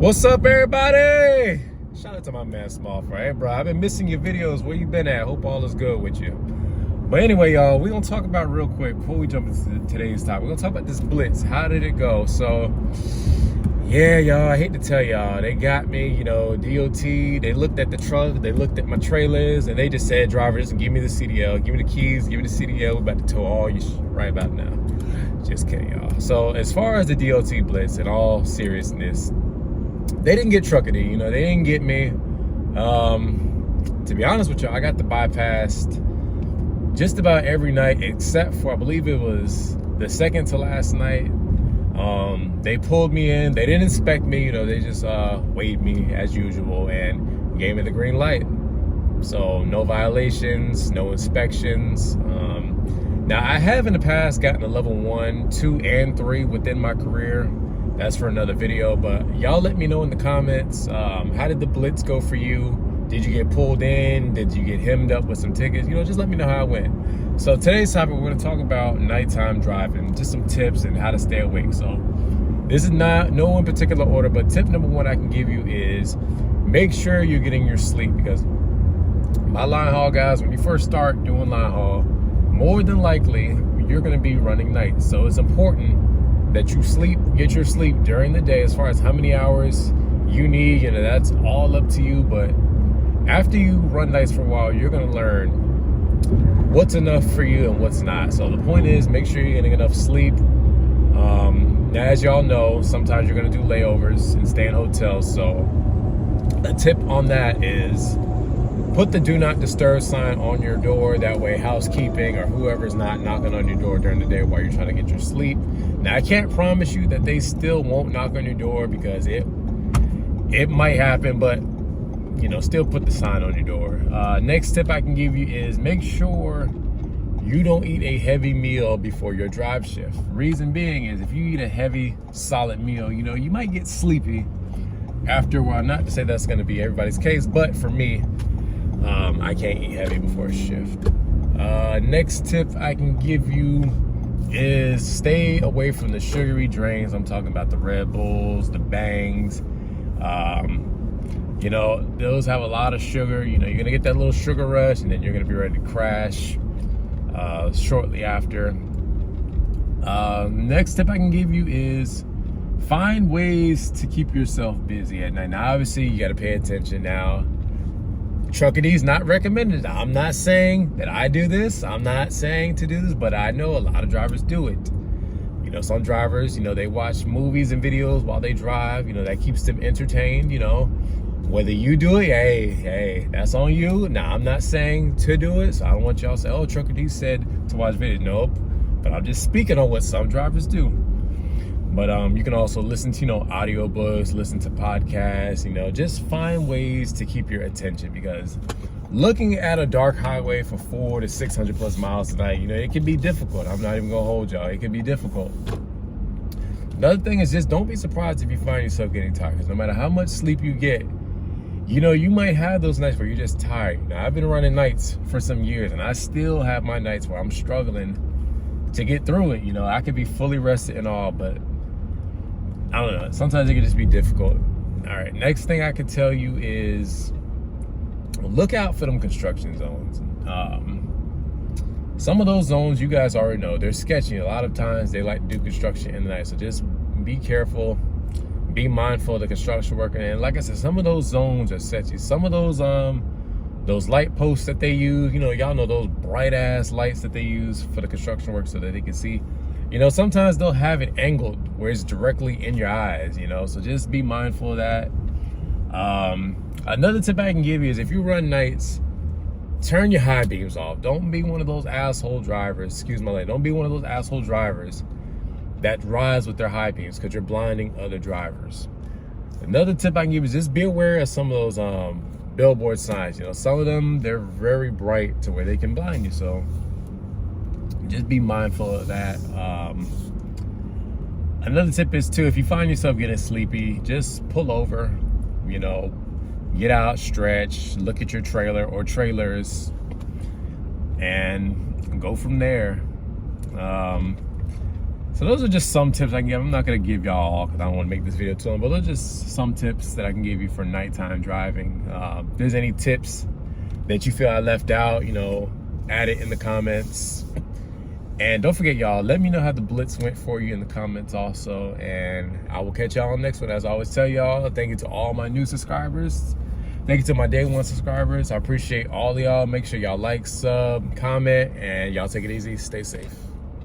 What's up, everybody? Shout out to my man Small Fry. Hey, bro, I've been missing your videos. Where you been at? Hope all is good with you. But anyway, y'all, we're gonna talk about real quick before we jump into today's topic. We're gonna talk about this blitz. How did it go? So, yeah, y'all, I hate to tell y'all, they got me. You know, DOT. They looked at the truck, they looked at my trailers, and they just said, "Driver, just give me the CDL, give me the keys, give me the CDL. We're about to tow all you right about now." Just kidding, y'all. So, as far as the DOT blitz, in all seriousness, they didn't get truckity, you know, they didn't get me. To be honest with you, I got the bypassed just about every night except for, I believe it was the second to last night. They pulled me in, they didn't inspect me, you know, they just weighed me as usual and gave me the green light. So no violations, no inspections. Now I have in the past gotten a level 1, 2, and 3 within my career. That's for another video, but y'all let me know in the comments, how did the blitz go for you? Did you get pulled in? Did you get hemmed up with some tickets? You know, just let me know how it went. So today's topic, we're gonna talk about nighttime driving, just some tips and how to stay awake. So this is not no in particular order, but tip number 1 I can give you is make sure you're getting your sleep, because my line haul guys, when you first start doing line haul, more than likely, you're gonna be running nights. So it's important that you get your sleep during the day. As far as how many hours you need, you know, that's all up to you. But after you run nights for a while, you're gonna learn what's enough for you and what's not. So the point is, make sure you're getting enough sleep. Now, as y'all know, sometimes you're gonna do layovers and stay in hotels. So a tip on that is put the do not disturb sign on your door. That way housekeeping or whoever's not knocking on your door during the day while you're trying to get your sleep. Now, I can't promise you that they still won't knock on your door, because it might happen, but you know, still put the sign on your door. Next tip I can give you is make sure you don't eat a heavy meal before your drive shift. Reason being is if you eat a heavy, solid meal, you know, you might get sleepy after a while. Not to say that's gonna be everybody's case, but for me, I can't eat heavy before a shift. Next tip I can give you is stay away from the sugary drinks. I'm talking about the Red Bulls, the Bangs. You know, those have a lot of sugar. You know, you're gonna get that little sugar rush, and then you're gonna be ready to crash shortly after. Next tip I can give you is find ways to keep yourself busy at night. Now, obviously, you gotta pay attention now. Truckity's not recommended. I'm not saying that I do this. I'm not saying to do this, but I know a lot of drivers do it. You know, some drivers, you know, they watch movies and videos while they drive. You know, that keeps them entertained, you know. Whether you do it, hey, that's on you. Now, I'm not saying to do it, so I don't want y'all to say, oh, Truckity said to watch videos. Nope. But I'm just speaking on what some drivers do. But you can also listen to, you know, audiobooks, listen to podcasts, you know, just find ways to keep your attention, because looking at a dark highway for 400 to 600 plus miles a night, you know, it can be difficult. I'm not even gonna hold y'all. It can be difficult. Another thing is just don't be surprised if you find yourself getting tired, because no matter how much sleep you get, you know, you might have those nights where you're just tired. Now, I've been running nights for some years, and I still have my nights where I'm struggling to get through it. You know, I could be fully rested and all, but I don't know. Sometimes it can just be difficult. All right, next thing I can tell you is look out for them construction zones. Some of those zones, you guys already know, they're sketchy. A lot of times they like to do construction in the night. So just be careful, be mindful of the construction worker. And like I said, some of those zones are sketchy. Some of those light posts that they use, you know, y'all know those bright ass lights that they use for the construction work so that they can see. You know, sometimes they'll have it angled where it's directly in your eyes, you know, so just be mindful of that. Another tip I can give you is if you run nights, turn your high beams off. Don't be one of those asshole drivers, excuse my language, don't be one of those asshole drivers that drives with their high beams, because you're blinding other drivers. Another tip I can give you is just be aware of some of those billboard signs. You know, some of them, they're very bright to where they can blind you, so just be mindful of that. Another tip is too, if you find yourself getting sleepy, just pull over, you know, get out, stretch, look at your trailer or trailers, and go from there. So those are just some tips I can give. I'm not gonna give y'all all because I don't want to make this video too long, but those are just some tips that I can give you for nighttime driving. If there's any tips that you feel I left out, you know, add it in the comments. And don't forget, y'all, let me know how the blitz went for you in the comments also. And I will catch y'all on the next one. As I always tell y'all, thank you to all my new subscribers. Thank you to my day one subscribers. I appreciate all of y'all. Make sure y'all like, sub, comment, and y'all take it easy. Stay safe.